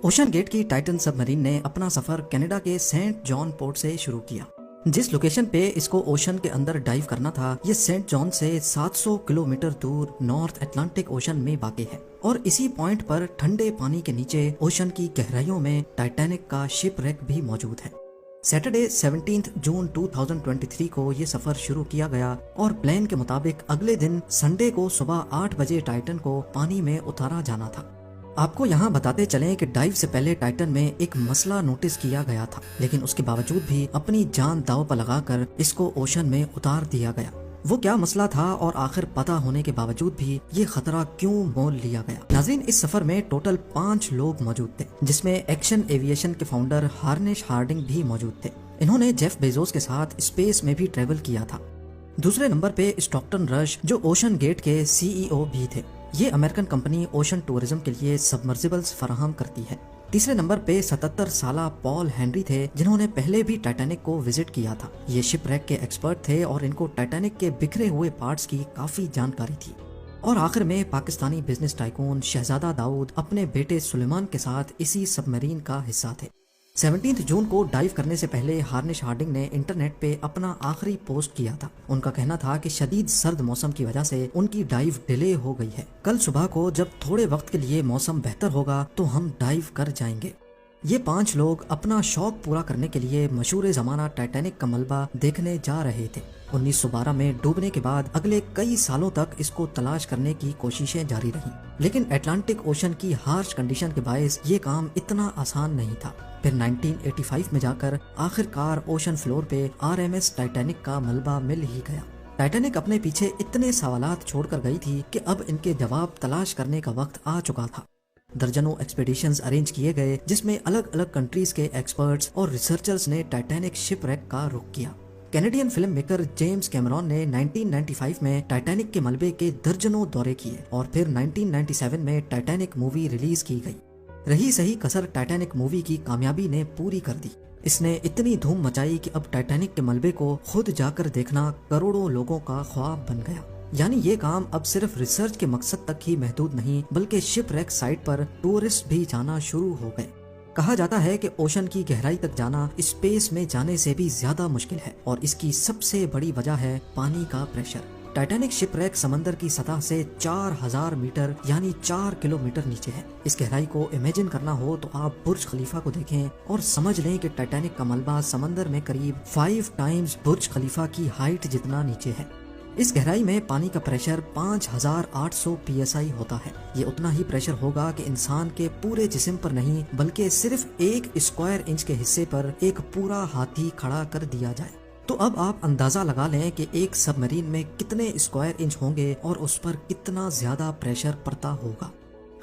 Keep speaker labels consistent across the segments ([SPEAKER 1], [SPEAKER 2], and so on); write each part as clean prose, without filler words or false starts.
[SPEAKER 1] Ocean gate की Titan submarine ने अपना सफर कनाडा के सेंट जॉन पोर्ट से शुरू किया। जिस लोकेशन पे इसको ओशन के अंदर डाइव करना था, ये सेंट जॉन से 700 किलोमीटर दूर नॉर्थ अटलांटिक ओशन में वाक़ है और इसी पॉइंट पर ठंडे पानी के नीचे ओशन की गहराइयों में टाइटैनिक का शिप रेक भी मौजूद है। सैटरडे 17 जून 2023 को ये सफर शुरू किया गया और प्लान के मुताबिक अगले दिन संडे को सुबह 8 बजे टाइटन को पानी में उतारा जाना था। आपको यहाँ बताते चलें कि डाइव से पहले टाइटन में एक मसला नोटिस किया गया था, लेकिन उसके बावजूद भी अपनी जान दांव पर लगाकर इसको ओशन में उतार दिया गया। वो क्या मसला था और आखिर पता होने के बावजूद भी ये खतरा क्यों मोल लिया गया। नाज़रीन, इस सफर में टोटल 5 लोग मौजूद थे, जिसमें एक्शन एविएशन के फाउंडर हार्निश हार्डिंग भी मौजूद थे। इन्होंने जेफ बेजोस के साथ स्पेस में भी ट्रेवल किया था। दूसरे नंबर पे स्टॉकटन रश, जो ओशन गेट के CEO भी थे। ये अमेरिकन कंपनी ओशन टूरिज्म के लिए सबमर्सिबल्स फराहम करती है। तीसरे नंबर पे 77 साला पॉल हेनरी थे, जिन्होंने पहले भी टाइटैनिक को विजिट किया था। ये शिप रैक के एक्सपर्ट थे और इनको टाइटैनिक के बिखरे हुए पार्ट्स की काफी जानकारी थी। और आखिर में पाकिस्तानी बिजनेस टाइकून शहजादा दाऊद अपने बेटे सुलेमान के साथ इसी सबमरीन का हिस्सा थे। 17 जून को डाइव करने से पहले हार्निश हार्डिंग ने इंटरनेट पे अपना आखिरी पोस्ट किया था। उनका कहना था कि शदीद सर्द मौसम की वजह से उनकी डाइव डिले हो गई है। कल सुबह को जब थोड़े वक्त के लिए मौसम बेहतर होगा तो हम डाइव कर जाएंगे। ये 5 लोग अपना शौक पूरा करने के लिए मशहूर जमाना टाइटैनिक का मलबा देखने जा रहे थे। 1912 में डूबने के बाद अगले कई सालों तक इसको तलाश करने की कोशिशें जारी रहीं, लेकिन अटलांटिक ओशन की हार्श कंडीशन के बायस ये काम इतना आसान नहीं था। फिर 1985 में जाकर आखिरकार ओशन फ्लोर पे RMS टाइटैनिक का मलबा मिल ही गया। टाइटैनिक अपने पीछे इतने सवालात छोड़कर गई थी कि अब इनके जवाब तलाश करने का वक्त आ चुका था। दर्जनों एक्सपीडिशंस अरेंज किए गए, जिसमें अलग अलग कंट्रीज के एक्सपर्ट्स और रिसर्चर्स ने टाइटैनिक शिप रैक का रुख किया। Canadian film maker James Cameron ने 1995 में टाइटैनिक के मलबे के दर्जनों दौरे किए और फिर 1997 में टाइटैनिक मूवी रिलीज की गई। रही सही कसर टाइटैनिक मूवी की कामयाबी ने पूरी कर दी। इसने इतनी धूम मचाई कि अब टाइटैनिक के मलबे को खुद जाकर देखना करोड़ों लोगों का ख्वाब बन गया। यानी ये काम अब सिर्फ रिसर्च के मकसद तक ही महदूद नहीं, बल्कि शिप रैक साइट पर टूरिस्ट भी जाना शुरू हो गए। कहा जाता है कि ओशन की गहराई तक जाना स्पेस में जाने से भी ज्यादा मुश्किल है और इसकी सबसे बड़ी वजह है पानी का प्रेशर। टाइटैनिक शिप रैक समंदर की सतह से 4000 मीटर यानी 4 किलोमीटर नीचे है। इस गहराई को इमेजिन करना हो तो आप बुर्ज खलीफा को देखें और समझ लें कि टाइटैनिक का मलबा समंदर में करीब 5 टाइम्स बुर्ज खलीफा की हाइट जितना नीचे है। इस गहराई में पानी का प्रेशर 5800 PSI होता है। ये उतना ही प्रेशर होगा कि इंसान के पूरे जिस्म पर नहीं, बल्कि सिर्फ 1 स्क्वायर इंच के हिस्से पर एक पूरा हाथी खड़ा कर दिया जाए। तो अब आप अंदाजा लगा लें कि एक सबमरीन में कितने स्क्वायर इंच होंगे और उस पर कितना ज्यादा प्रेशर पड़ता होगा।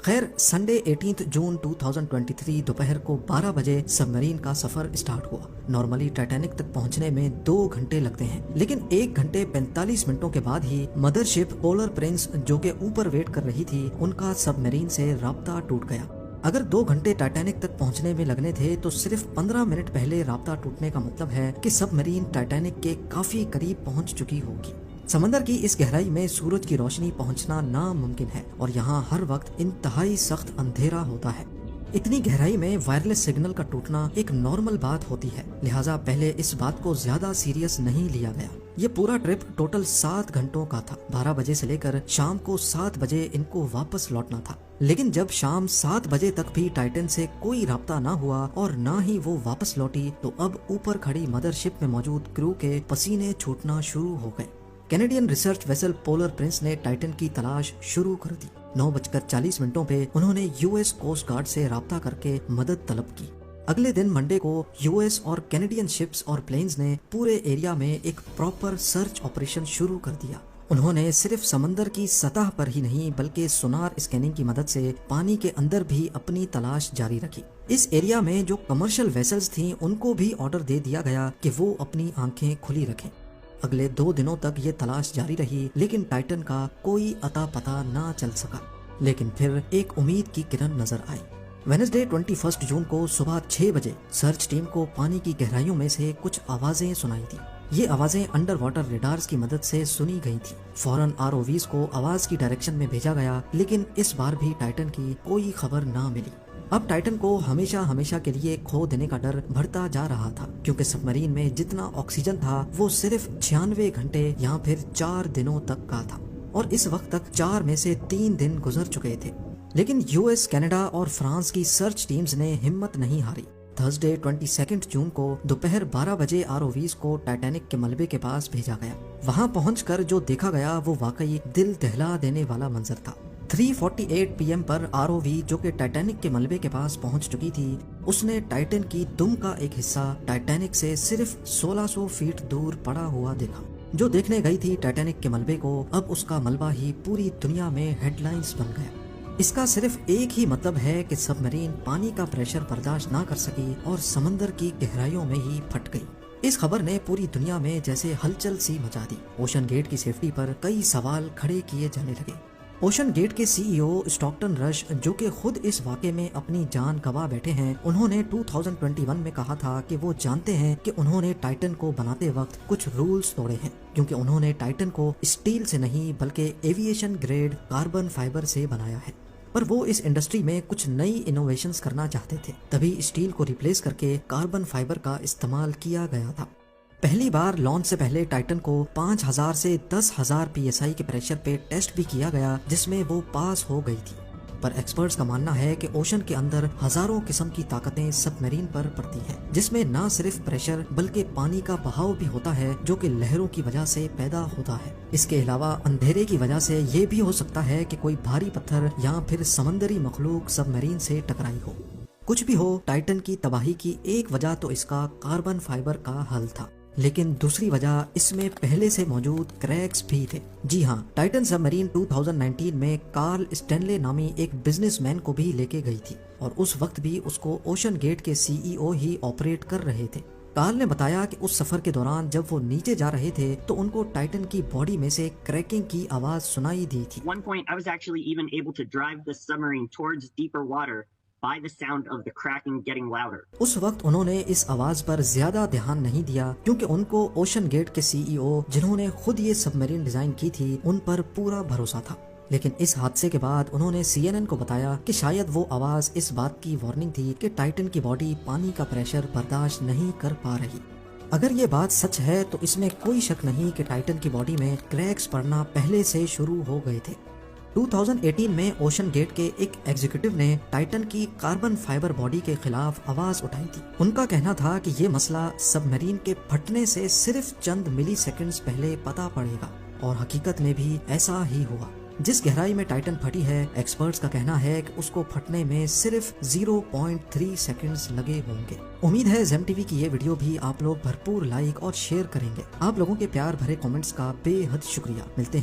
[SPEAKER 1] खैर, संडे 18 जून 2023 दोपहर को 12 बजे सबमरीन का सफर स्टार्ट हुआ। नॉर्मली टाइटैनिक तक पहुंचने में 2 घंटे लगते हैं, लेकिन 1 घंटे 45 मिनटों के बाद ही मदरशिप पोलर प्रिंस, जो के ऊपर वेट कर रही थी, उनका सबमरीन से राब्ता टूट गया। अगर 2 घंटे टाइटैनिक तक पहुंचने में लगने थे तो सिर्फ 15 मिनट पहले राब्ता टूटने का मतलब है कि सबमरीन टाइटैनिक के काफी करीब पहुंच चुकी होगी। समंदर की इस गहराई में सूरज की रोशनी पहुंचना नामुमकिन है और यहाँ हर वक्त इंतहाई सख्त अंधेरा होता है। इतनी गहराई में वायरलेस सिग्नल का टूटना एक नॉर्मल बात होती है, लिहाजा पहले इस बात को ज्यादा सीरियस नहीं लिया गया। ये पूरा ट्रिप टोटल 7 घंटों का था। 12 बजे से लेकर शाम को 7 बजे इनको वापस लौटना था, लेकिन जब शाम 7 बजे तक भी टाइटन से कोई राब्ता ना हुआ और ना ही वो वापस लौटी, तो अब ऊपर खड़ी मदरशिप में मौजूद क्रू के पसीने छूटना शुरू हो गए। Canadian research vessel polar Prince ने टाइटन की तलाश शुरू कर दी। 9:40 पे उन्होंने US कोस्ट गार्ड से राब्ता करके मदद तलब की। अगले दिन मंडे को US और कैनेडियन शिप्स और प्लेन्स ने पूरे एरिया में एक प्रॉपर सर्च ऑपरेशन शुरू कर दिया। उन्होंने सिर्फ समंदर की सतह पर ही नहीं, बल्कि सोनार स्कैनिंग की मदद से पानी के अंदर भी अपनी तलाश जारी रखी। इस एरिया में जो कमर्शियल वेसल्स थीं, उनको भी ऑर्डर दे दिया गया कि वो अपनी आंखें खुली रखें। अगले 2 दिनों तक ये तलाश जारी रही, लेकिन टाइटन का कोई अता पता ना चल सका। लेकिन फिर एक उम्मीद की किरण नजर आई। वेडनेसडे 21 जून को सुबह 6 बजे सर्च टीम को पानी की गहराइयों में से कुछ आवाजें सुनाई दी। ये आवाजें अंडर वाटर रेडार्स की मदद से सुनी गई थी। फौरन ROVs को आवाज की डायरेक्शन में भेजा गया, लेकिन इस बार भी टाइटन की कोई खबर ना मिली। اب ٹائٹن کو ہمیشہ ہمیشہ کے لیے کھو دینے کا ڈر بڑھتا جا رہا تھا، کیونکہ سب مرین میں جتنا آکسیجن تھا وہ صرف 96 گھنٹے یا پھر 4 دنوں تک کا تھا، اور اس وقت تک 4 میں سے 3 دن گزر چکے تھے۔ لیکن یو ایس، کینیڈا اور فرانس کی سرچ ٹیمز نے ہمت نہیں ہاری۔ تھرسڈے 22 جون کو دوپہر 12 بجے ROVs کو ٹائٹینک کے ملبے کے پاس بھیجا گیا۔ وہاں پہنچ کر جو دیکھا گیا وہ واقعی دل دہلا دینے والا منظر تھا۔ 3:48 PM پر ROV جو کہ ٹائٹینک کے ملبے کے پاس پہنچ چکی تھی، اس نے ٹائٹن کی دم کا ایک حصہ ٹائٹینک سے صرف 1600 فیٹ دور پڑا ہوا دیکھا۔ جو دیکھنے گئی تھی ٹائٹینک کے ملبے کو، اب اس کا ملبہ ہی پوری دنیا میں ہیڈ لائنز بن گیا۔ اس کا صرف ایک ہی مطلب ہے کہ سب مرین پانی کا پریشر برداشت نہ کر سکی اور سمندر کی گہرائیوں میں ہی پھٹ گئی۔ اس خبر نے پوری دنیا میں جیسے ہلچل سی مچا دی۔ اوشن گیٹ کی سیفٹی پر کئی سوال کھڑے کیے جانے لگے۔ اوشن گیٹ کے CEO اسٹاکٹن رش، جو کہ خود اس واقعے میں اپنی جان گنوا بیٹھے ہیں، انہوں نے 2021 میں کہا تھا کہ وہ جانتے ہیں کہ انہوں نے ٹائٹن کو بناتے وقت کچھ رولز توڑے ہیں، کیونکہ انہوں نے ٹائٹن کو اسٹیل سے نہیں بلکہ ایویشن گریڈ کاربن فائبر سے بنایا ہے۔ پر وہ اس انڈسٹری میں کچھ نئی انوویشنز کرنا چاہتے تھے، تبھی اسٹیل کو ریپلیس کر کے کاربن فائبر کا استعمال کیا گیا تھا۔ پہلی بار لانچ سے پہلے ٹائٹن کو 5000 سے 10,000 PSI کے پریشر پہ ٹیسٹ بھی کیا گیا، جس میں وہ پاس ہو گئی تھی۔ پر ایکسپرٹس کا ماننا ہے کہ اوشن کے اندر ہزاروں قسم کی طاقتیں سب میرین پر پڑتی ہیں، جس میں نہ صرف پریشر بلکہ پانی کا بہاؤ بھی ہوتا ہے، جو کہ لہروں کی وجہ سے پیدا ہوتا ہے۔ اس کے علاوہ اندھیرے کی وجہ سے یہ بھی ہو سکتا ہے کہ کوئی بھاری پتھر یا پھر سمندری مخلوق سب میرین سے ٹکرائی ہو۔ کچھ بھی ہو، ٹائٹن کی تباہی کی ایک وجہ تو اس کا کاربن فائبر کا حل تھا، لیکن دوسری وجہ اس میں پہلے سے موجود کریکس بھی تھے۔ جی ہاں، ٹائٹن سب مرین 2019 میں کارل اسٹینلے نامی ایک بزنس مین کو بھی لے کے گئی تھی، اور اس وقت بھی اس کو اوشن گیٹ کے CEO ہی آپریٹ کر رہے تھے۔ کارل نے بتایا کہ اس سفر کے دوران جب وہ نیچے جا رہے تھے تو ان کو ٹائٹن کی باڈی میں سے کریکنگ کی آواز سنائی دی تھی۔
[SPEAKER 2] One point, I was actually even able to drive the submarine towards deeper water by the sound of the cracking getting louder.
[SPEAKER 1] اس وقت انہوں نے اس آواز پر زیادہ دھیان نہیں دیا، کیونکہ ان کو اوشن گیٹ کے CEO جنہوں نے خود یہ سب مرین ڈیزائن کی تھی، ان پر پورا بھروسہ تھا۔ لیکن اس حادثے کے بعد انہوں نے CNN کو بتایا کہ شاید وہ آواز اس بات کی وارننگ تھی کہ ٹائٹن کی باڈی پانی کا پریشر برداشت نہیں کر پا رہی۔ اگر یہ بات سچ ہے تو اس میں کوئی شک نہیں کہ ٹائٹن کی باڈی میں کریکس پڑنا پہلے سے شروع ہو گئے تھے۔ 2018 میں اوشن گیٹ کے ایک ایگزیکٹو نے ٹائٹن کی کاربن فائبر باڈی کے خلاف آواز اٹھائی تھی۔ ان کا کہنا تھا کہ یہ مسئلہ سب مرین کے پھٹنے سے صرف چند ملی سیکنڈز پہلے پتا پڑے گا، اور حقیقت میں بھی ایسا ہی ہوا۔ جس گہرائی میں ٹائٹن پھٹی ہے، ایکسپرٹس کا کہنا ہے کہ اس کو پھٹنے میں صرف 0.3 سیکنڈز لگے ہوں گے۔ امید ہے زیم ٹی وی کی یہ ویڈیو بھی آپ لوگ بھرپور لائک اور شیئر کریں گے۔ آپ لوگوں کے پیار بھرے کامنٹس کا بے حد شکریہ۔ ملتے ہیں